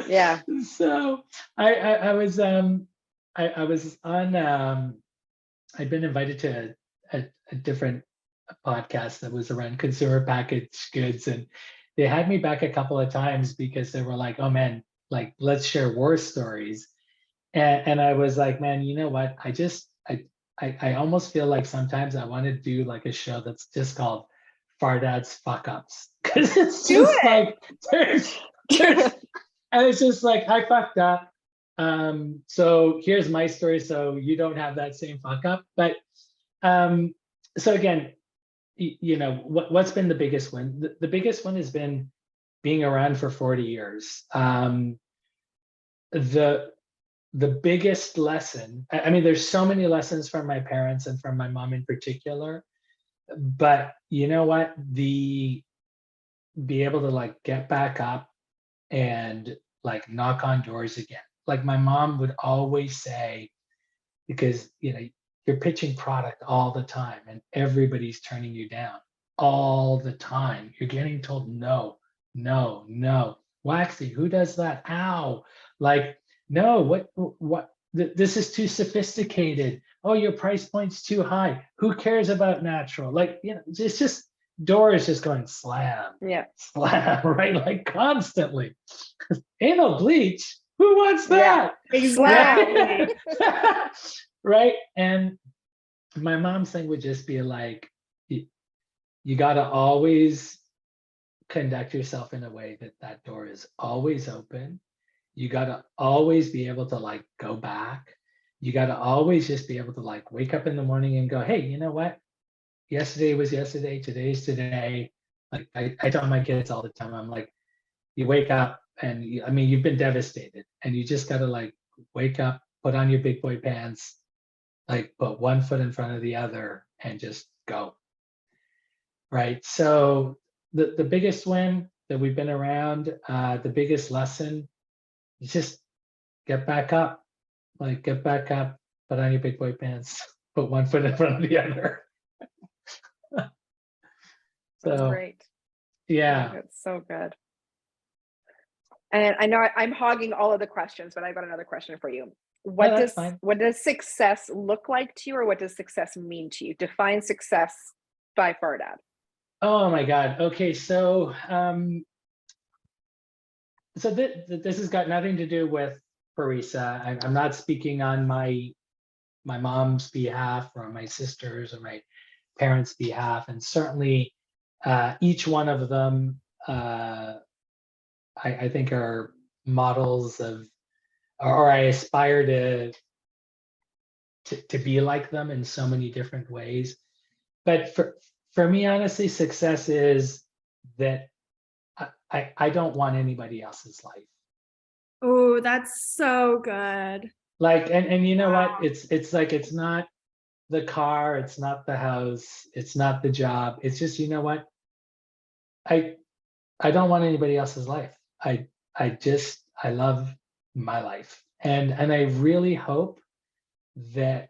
Yeah. So I was on I'd been invited to a different podcast that was around consumer packaged goods, and they had me back a couple of times because they were like, oh man, like let's share war stories. And I was like, man, you know what? I almost feel like sometimes I want to do like a show that's just called Fardad's Fuck Ups. Because it's just like there's and it's just like I fucked up. So here's my story, so you don't have that same fuck up. But so again, you know, what's been the biggest win? The biggest one has been being around for 40 years. The biggest lesson, I mean, there's so many lessons from my parents and from my mom in particular, but you know what? Be able to like get back up and like knock on doors again. Like my mom would always say, because you know, you're pitching product all the time and everybody's turning you down all the time. You're getting told no, no, no. Waxy, who does that? Ow. Like, no, this is too sophisticated. Oh, your price point's too high. Who cares about natural? Like, you know, it's just doors just going slam, slam, right? Like constantly. Anal bleach. Who wants that? Yeah, exactly. Right. And my mom's thing would just be like, you got to always conduct yourself in a way that door is always open. You got to always be able to like go back. You got to always just be able to like wake up in the morning and go, hey, you know what? Yesterday was yesterday. Today's today. Like I tell my kids all the time, I'm like, you wake up, and I mean, you've been devastated, and you just got to like wake up, put on your big boy pants, like put one foot in front of the other, and just go. Right. So the biggest win that we've been around, the biggest lesson is just get back up, like get back up, put on your big boy pants, put one foot in front of the other. That's So great. yeah. That's so good. And I know I'm hogging all of the questions, but I've got another question for you. No, that's fine. What does success look like to you, or what does success mean to you? Define success by Fardad. Oh my God. Okay, so this has got nothing to do with Parissa. I'm not speaking on my mom's behalf or my sister's or my parents' behalf, and certainly each one of them I think are models of, or I aspire to be like them in so many different ways. But for me, honestly, success is that I don't want anybody else's life. Oh, that's so good. Like, and you know what? It's like, it's not the car, it's not the house, it's not the job. It's just, you know what? I don't want anybody else's life. I love my life. And I really hope that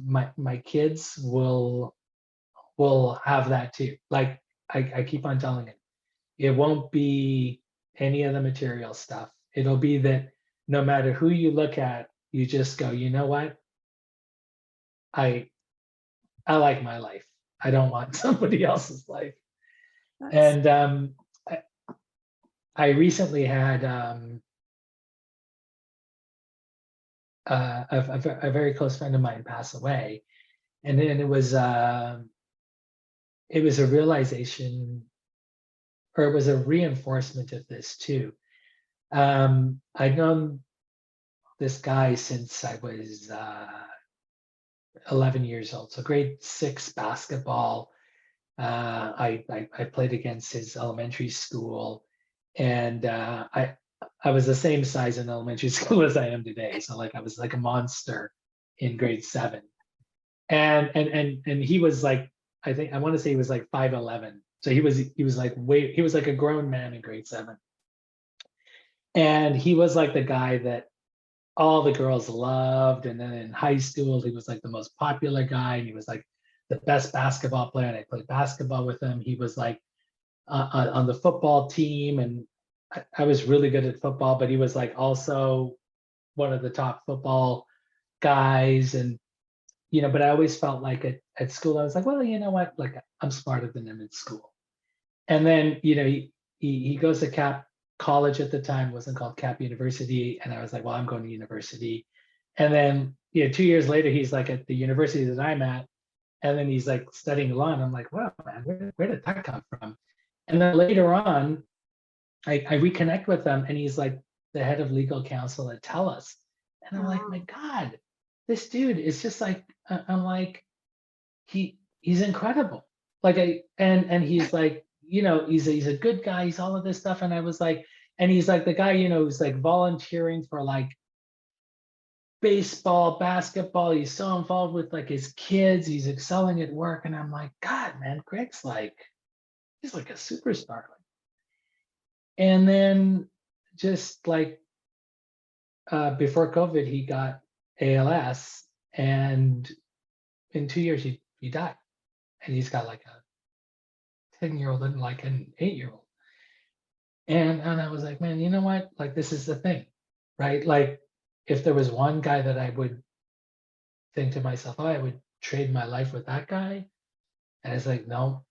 my kids will have that too. Like I keep on telling it. It won't be any of the material stuff. It'll be that no matter who you look at, you just go, you know what? I like my life. I don't want somebody else's life. That's And I recently had a very close friend of mine pass away, and then it was a realization, or it was a reinforcement of this too. I'd known this guy since I was 11 years old, so grade 6 basketball. I played against his elementary school, and I was the same size in elementary school as I am today. So like I was like a monster in grade 7, and he was like, I want to say he was like 5'11". So he was like a grown man in grade 7, and he was like the guy that all the girls loved. And then in high school, he was like the most popular guy, and he was like the best basketball player. And I played basketball with him. He was like on the football team, and I was really good at football, but he was like also one of the top football guys. And but I always felt like at school, I was like, well, you know what, like I'm smarter than him in school. And then he goes to Cap College at the time, wasn't called Cap University, and I was like, well, I'm going to university. And then 2 years later, he's like at the university that I'm at, and then he's like studying law, and I'm like, wow, man, where did that come from? And then later on, I reconnect with him, and he's like the head of legal counsel at TELUS. And I'm like, my God, this dude is just like, I'm like, he's incredible. Like and he's like, he's a good guy. He's all of this stuff. And I was like, and he's like the guy, who's like volunteering for like baseball, basketball. He's so involved with like his kids. He's excelling at work. And I'm like, God, man, Greg's like, he's like a superstar. And then just like before COVID, he got ALS, and in 2 years he died. And he's got like a 10-year-old and like an 8-year-old. And I was like, man, you know what? Like, this is the thing, right? Like, if there was one guy that I would think to myself, oh, I would trade my life with that guy. And it's like, no,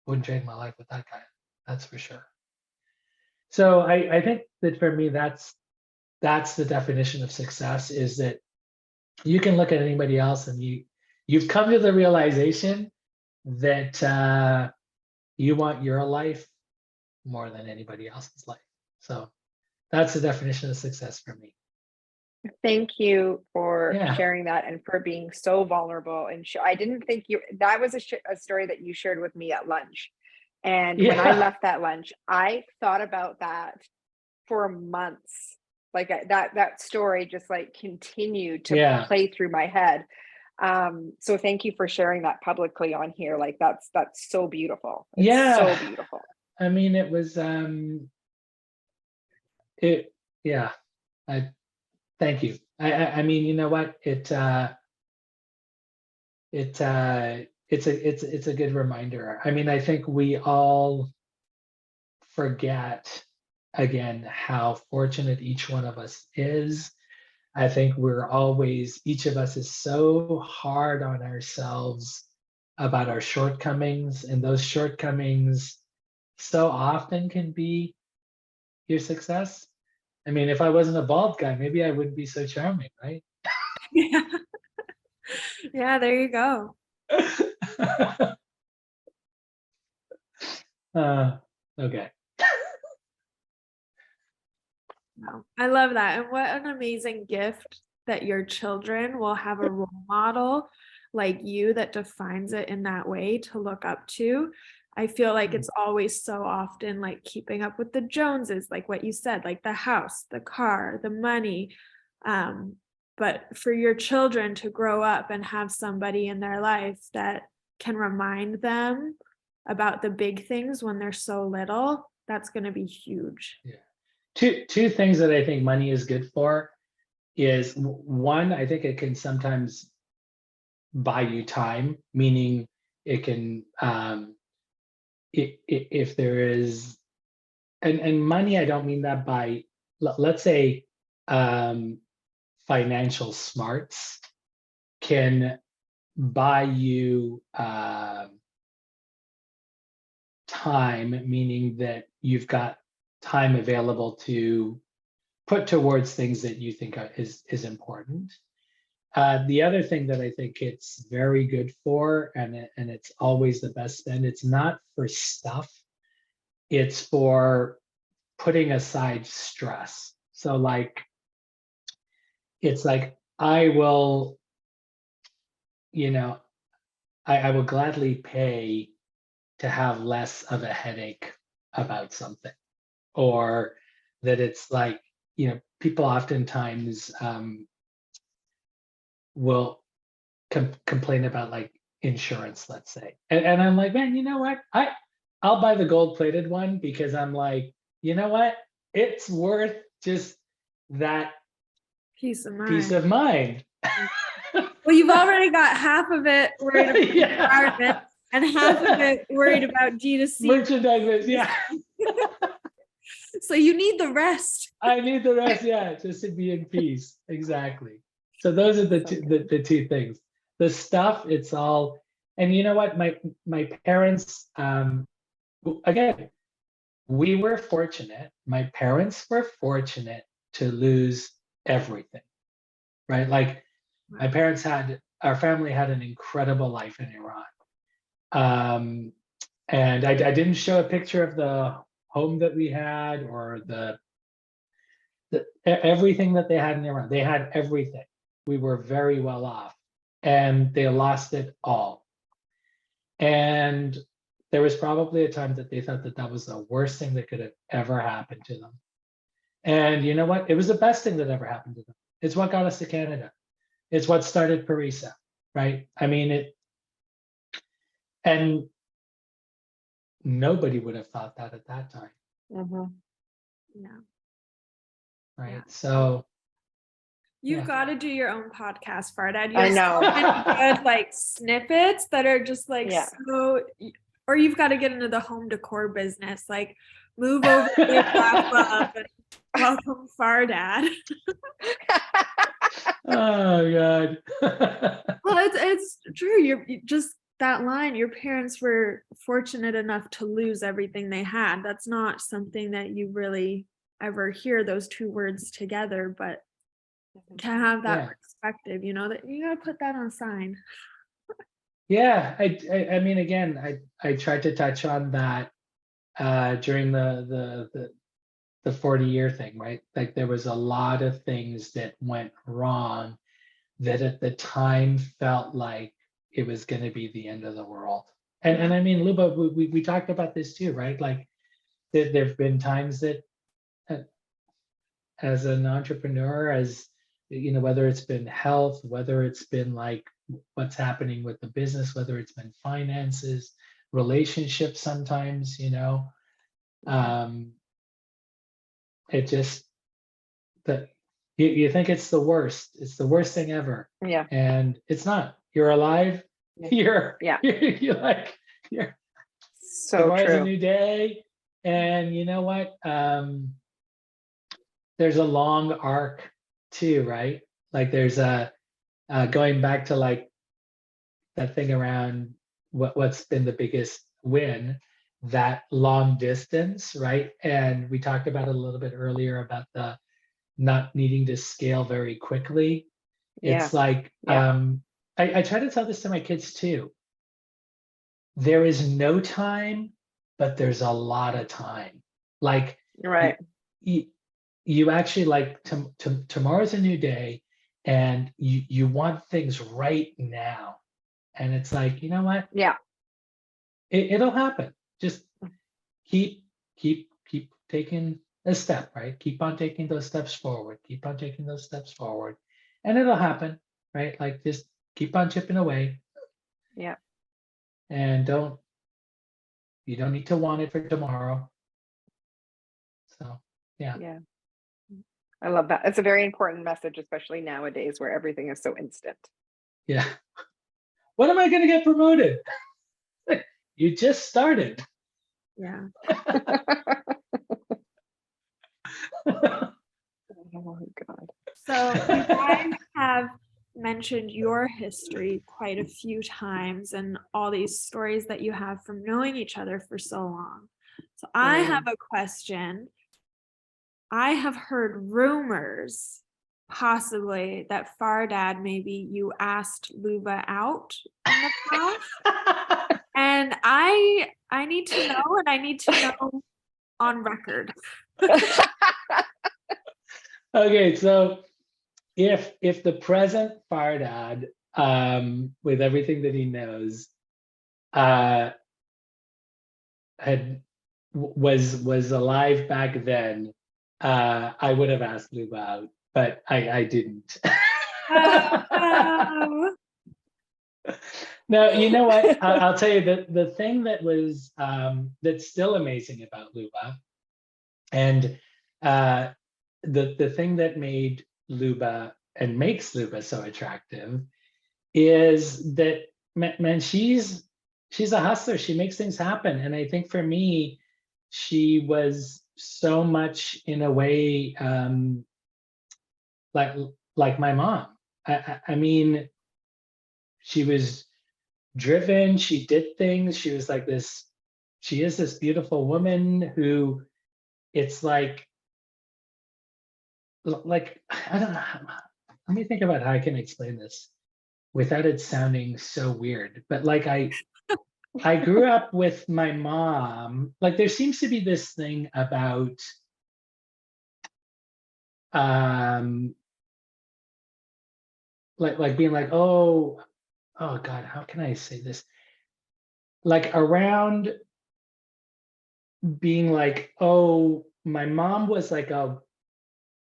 wouldn't trade my life with that guy. That's for sure. So I think that for me, that's the definition of success, is that you can look at anybody else and you've come to the realization that you want your life more than anybody else's life. So that's the definition of success for me. Thank you for Yeah. sharing that and for being so vulnerable. And I didn't think that was a story that you shared with me at lunch. And when I Yeah. left that lunch, I thought about that for months. Like that story just like continued to Yeah. play through my head. So thank you for sharing that publicly on here. Like that's so beautiful. It's Yeah. so beautiful. I mean, it was yeah. I thank you. I mean, you know what? It's a good reminder. I mean, I think we all forget again how fortunate each one of us is. I think each of us is so hard on ourselves about our shortcomings, and those shortcomings so often can be your success. I mean, if I wasn't a bald guy, maybe I wouldn't be so charming, right? Yeah. Yeah, there you go. Okay. Wow. I love that. And what an amazing gift that your children will have a role model like you that defines it in that way to look up to. I feel like it's always so often like keeping up with the Joneses, like what you said, like the house, the car, the money. But for your children to grow up and have somebody in their life that can remind them about the big things when they're so little, that's going to be huge. Yeah. Two things that I think money is good for is one, I think it can sometimes buy you time, meaning it can if there is and money, I don't mean that by let's say financial smarts can buy you time, meaning that you've got time available to put towards things that you think is important. The other thing that I think it's very good for, and it's always the best spend, it's not for stuff, it's for putting aside stress. So like, it's like, I will, I will gladly pay to have less of a headache about something. Or that it's like, people oftentimes will complain about like insurance, let's say. And I'm like, man, you know what? I'll buy the gold plated one because I'm like, you know what? It's worth just that Peace of mind. peace of mind. Well, you've already got half of it worried about the environment and half of it worried about D2C. Merchandise, yeah. So you need the rest. I need the rest, yeah, just to be in peace. Exactly. So those are the two things. The stuff, it's all, and you know what? My parents, again, we were fortunate. My parents were fortunate to lose everything, right? Like our family had an incredible life in Iran. And I didn't show a picture of the home that we had or the everything that they had in Iran. They had everything. We were very well off, and they lost it all. And there was probably a time that they thought that that was the worst thing that could have ever happened to them. And you know what? It was the best thing that ever happened to them. It's what got us to Canada. It's what started Parissa, right? I mean, and nobody would have thought that at that time. Mm-hmm. Yeah. Right. Yeah. So You've got to do your own podcast, Fardad. I know. So many good like snippets that are just like so, or you've got to get into the home decor business, like move over to your Love and welcome Fardad. Oh God. Well, it's true. You're just that line. Your parents were fortunate enough to lose everything they had. That's not something that you really ever hear those two words together, but to have that perspective, that you gotta put that on a sign. Yeah, I mean, again, I tried to touch on that during the 40-year thing, right? Like there was a lot of things that went wrong that at the time felt like it was going to be the end of the world. And I mean, Luba, we talked about this too, right? Like there've been times that uh, as an entrepreneur, as you know, whether it's been health, whether it's been like what's happening with the business, whether it's been finances, relationships, sometimes, you know, it just that you think it's the worst thing ever, Yeah. and it's not. You're alive. You're Yeah. you're like you're So tomorrow's a true. new day, and you know what? There's a long arc too, right? Like there's a going back to like that thing around what's been the biggest win, that long distance, right? And we talked about it a little bit earlier about the not needing to scale very quickly. Yeah. It's like Yeah. I try to tell this to my kids too. There is no time, but there's a lot of time. Like Right. you actually like tomorrow's a new day, and you want things right now, and it's like, you know what, Yeah. it'll happen. Just keep taking a step, right? Keep on taking those steps forward, keep on taking those steps forward, and it'll happen, right? Like just keep on chipping away, Yeah. and you don't need to want it for tomorrow. So yeah. Yeah. I love that. It's a very important message, especially nowadays where everything is so instant. Yeah. When am I going to get promoted? You just started. Yeah. Oh God. So you guys have mentioned your history quite a few times and all these stories that you have from knowing each other for so long. So I have a question. I have heard rumors possibly that Fardad, maybe you asked Luba out in the past. And I need to know, and I need to know on record. Okay, so if the present Fardad, with everything that he knows, was alive back then, I would have asked Luba out, but I didn't. Oh. No, you know what? I'll tell you the thing that was that's still amazing about Luba, and the thing that made Luba and makes Luba so attractive is that, man, she's a hustler. She makes things happen, and I think for me, she was so much in a way like my mom. I mean, she was driven. She did things. She was like this. She is this beautiful woman who, it's like I don't know. Let me think about how I can explain this without it sounding so weird. But like I grew up with my mom. Like there seems to be this thing about like being like, oh God, how can I say this? Like around being like, oh, my mom was like a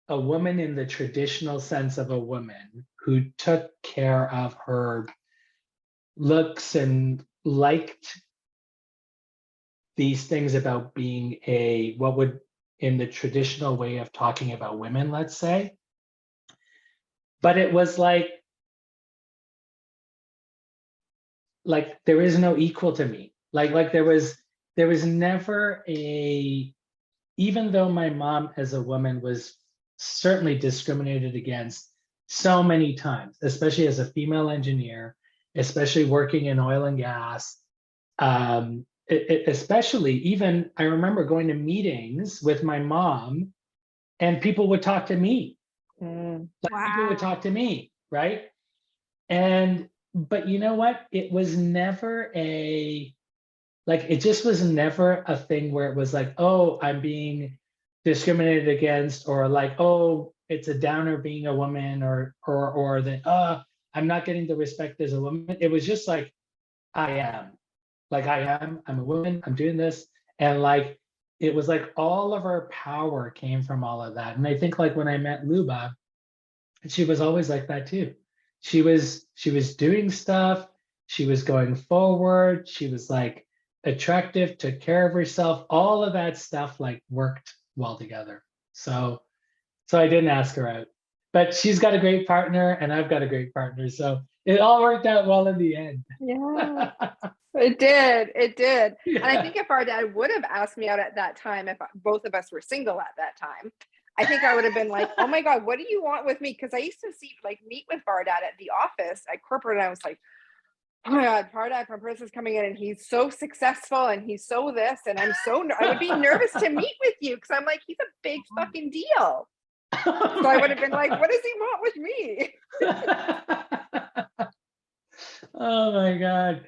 woman in the traditional sense of a woman who took care of her looks and liked these things about being what would, in the traditional way of talking about women, let's say. But it was like there is no equal to me. Like there was never even though my mom as a woman was certainly discriminated against so many times, especially as a female engineer, especially working in oil and gas, especially even I remember going to meetings with my mom and people would talk to me. People would talk to me, right? But you know what? It was never it just was never a thing where it was like, oh, I'm being discriminated against, or like, oh, it's a downer being a woman, or that, oh, I'm not getting the respect as a woman. It was just like, I am. like I'm a woman, I'm doing this. And like, it was like all of our power came from all of that. And I think like when I met Luba, she was always like that too. She was doing stuff, she was going forward, she was like attractive, took care of herself, all of that stuff like worked well together. So I didn't ask her out. But she's got a great partner and I've got a great partner. So it all worked out well in the end. Yeah, it did. It did. And I Yeah. think if our dad would have asked me out at that time, if both of us were single at that time, I think I would have been like, oh my God, what do you want with me? Because I used to meet with Fardad at the office at corporate, and I was like, oh my God, Fardad from Parissa's coming in and he's so successful and he's so this, and I would be nervous to meet with you because I'm like, he's a big fucking deal. Oh So I my would have been like, God. what does he want with me? Oh my God.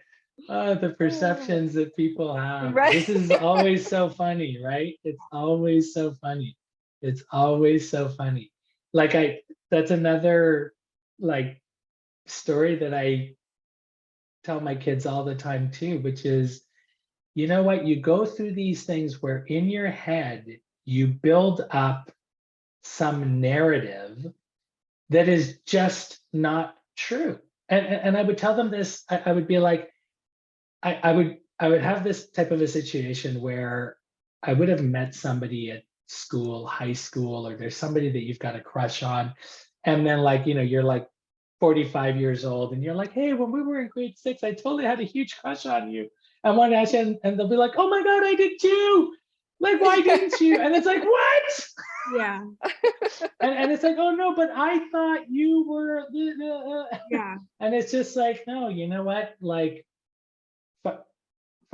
Oh, the perceptions that people have. Right. This is always so funny, right? It's always so funny. It's always so funny. Like that's another like story that I tell my kids all the time too, which is, you know what? You go through these things where in your head you build up some narrative that is just not true. And I would tell them this, I would be like, I would have this type of a situation where I would have met somebody at school, high school, or there's somebody that you've got a crush on. And then like, you're like 45 years old and you're like, hey, when we were in grade 6, I totally had a huge crush on you. And one ask you, and they'll be like, oh my God, I did too. Like, why didn't you? And it's like, what? Yeah. And it's like, oh no, but I thought you were. Yeah. And it's just like, no, you know what? Like,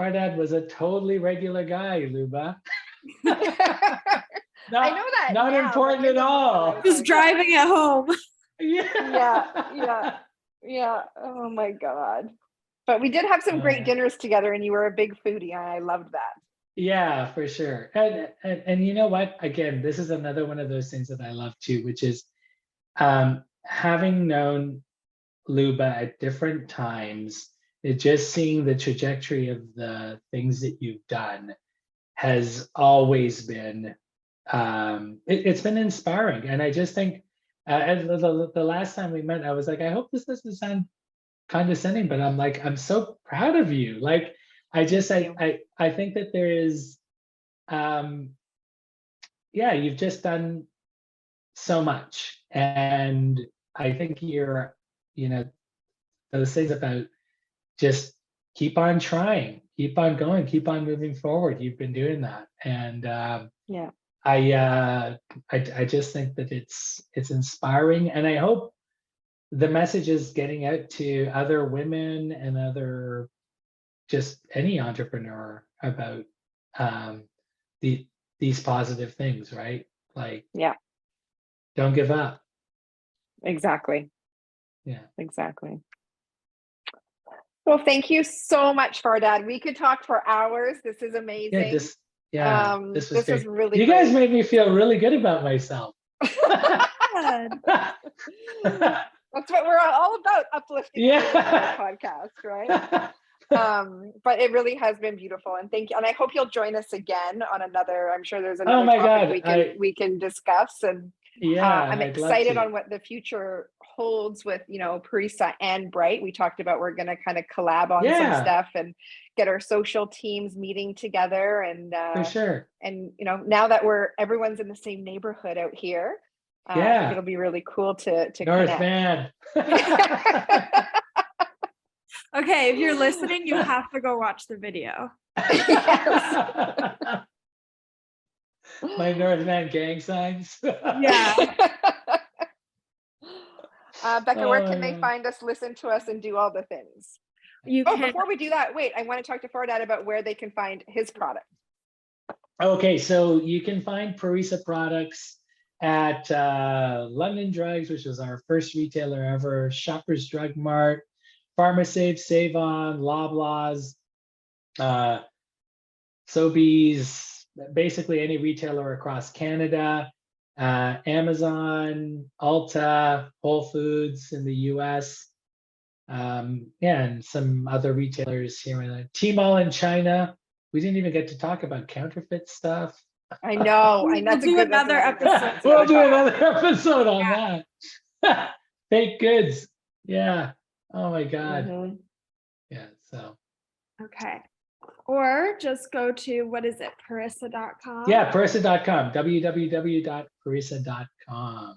Fardad was a totally regular guy, Luba. I know that Not now, important but in at the moment, I all. was Just like, driving at home. Yeah. Oh my God. But we did have some great dinners together, and you were a big foodie, and I loved that. Yeah, for sure. And you know what? Again, this is another one of those things that I love too, which is having known Luba at different times, just seeing the trajectory of the things that you've done has always been it's been inspiring. And I just think the last time we met, I was like, I hope this doesn't sound condescending, but I'm like, I'm so proud of you. Like, I think that there is you've just done so much. And I think those things about just keep on trying, keep on going, keep on moving forward. You've been doing that. And Yeah. I just think that it's inspiring, and I hope the message is getting out to other women and other just any entrepreneur about these positive things, right? Like, Yeah. don't give up. Exactly. Yeah. Exactly. Well, thank you so much, Fardad. We could talk for hours. This is amazing. This was this great. was really You guys made me feel really good about myself. Good. That's what we're all about, uplifting Yeah. our podcast, right? But it really has been beautiful, and thank you. And I hope you'll join us again on another. I'm sure there's another topic we can discuss. And I'm excited on what the future holds with Parissa and Bright. We talked about we're going to kind of collab on some stuff and get our social teams meeting together. And for sure. And now that everyone's in the same neighborhood out here, I think it'll be really cool to North connect. Van. Okay, if you're listening, you have to go watch the video. My North Van gang signs. Yeah. Becca, where can they find us, listen to us, and do all the things? Before we do that, wait, I want to talk to Fardad about where they can find his product. Okay, so you can find Parissa products at London Drugs, which was our first retailer ever, Shoppers Drug Mart, PharmaSave, Save On, Loblaws, Sobeys, basically any retailer across Canada, Amazon, Ulta, Whole Foods in the US. Yeah, and some other retailers here in Tmall in China. We didn't even get to talk about counterfeit stuff. I know. We'll That's a do good that's another another- episode. We'll do another episode on that. Fake goods. Yeah. Oh my God. Mhm. Yeah. So Okay. Or just go to, what is it, Parissa.com? yeah, Parissa.com. www.parissa.com.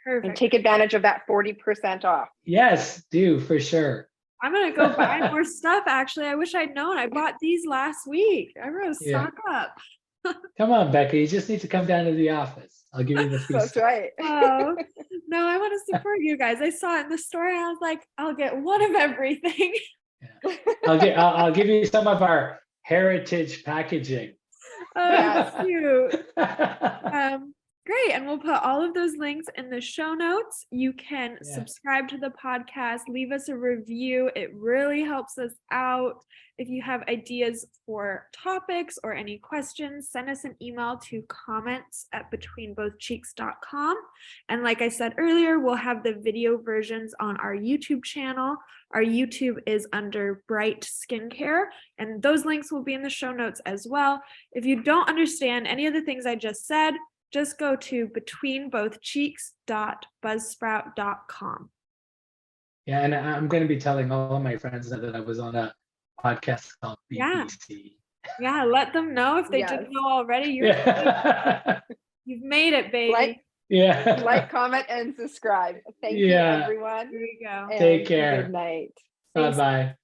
And Perfect. take advantage of that 40% off. Yes, do for sure. I'm gonna go buy more stuff. Actually, I wish I'd known. I bought these last week. I'm gonna Yeah. stock up. Come on, Becca. You just need to come down to the office. I'll give you the free That's stuff. right. Oh no, I want to support you guys. I saw it in the store and I was like, I'll get one of everything. I'll give you some of our heritage packaging. Oh, Yes. cute. Great. And we'll put all of those links in the show notes. You can Yeah. subscribe to the podcast, leave us a review. It really helps us out. If you have ideas for topics or any questions, send us an email to comments@betweenbothcheeks.com. And like I said earlier, we'll have the video versions on our YouTube channel. Our YouTube is under Bright Skincare, and those links will be in the show notes as well. If you don't understand any of the things I just said, just go to betweenbothcheeks.buzzsprout.com. Yeah, and I'm going to be telling all of my friends that I was on a podcast called BBC. Yeah, let them know if they Yes. didn't know already. Yeah. You've made it, baby. Yeah. Like, comment, and subscribe. Thank you, Yeah. everyone. Here you go. And Take care. Good night. Bye-bye.